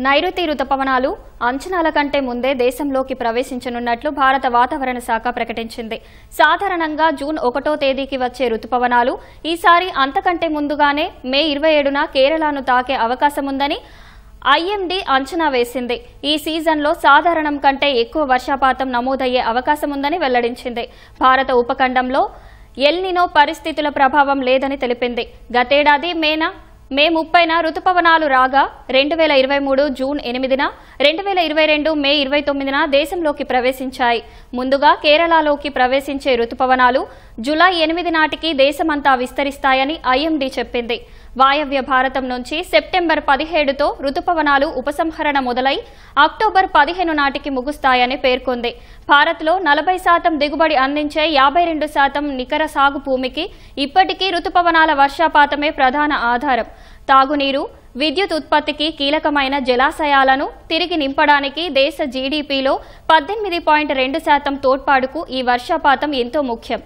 నైరుతి రుతుపవనాలు అంచనాల కంటే ముందే దేశంలోకి ప్రవేశించనున్నట్లు భారత వాతావరణ శాఖ ప్రకటించింది. సాధారణంగా జూన్ 1వ తేదీకి వచ్చే రుతుపవనాలు ఈసారి అంతకంటే ముందుగానే మే 27న కేరళను తాకే అవకాశముందని ఐఎండీ అంచనా వేసింది. ఈ సీజన్లో సాధారణం కంటే ఎక్కువ వర్షపాతం నమోదయ్యే అవకాశముందని వెల్లడించింది. భారత ఉపఖండంలో ఎల్ నినో పరిస్థితుల ప్రభావం లేదని తెలిపింది. గతేడాది మే 30న రుతుపవనాలు రాగా 2023 జూన్ 8న 2022 మే 29న దేశంలోకి ప్రవేశించాయి. ముందుగా కేరళలోకి ప్రవేశించే రుతుపవనాలు జూలై 8 నాటికి దేశమంతా విస్తరిస్తాయని ఐఎండీ చెప్పింది. వాయవ్య భారతం నుంచి సెప్టెంబర్ 17తో రుతుపవనాలు ఉపసంహరణ మొదలై అక్టోబర్ 15 నాటికి ముగుస్తాయని పేర్కొంది. భారత్లో 40% దిగుబడి అందించే 52% నికర సాగు భూమికి ఇప్పటికీ రుతుపవనాల వర్షపాతమే ప్రధాన ఆధారం. తాగునీరు, విద్యుత్ ఉత్పత్తికి కీలకమైన జలాశయాలను తిరిగి నింపడానికి దేశ జీడీపీలో 18.2% తోడ్పాటుకు ఈ వర్షపాతం ఎంతో ముఖ్యం.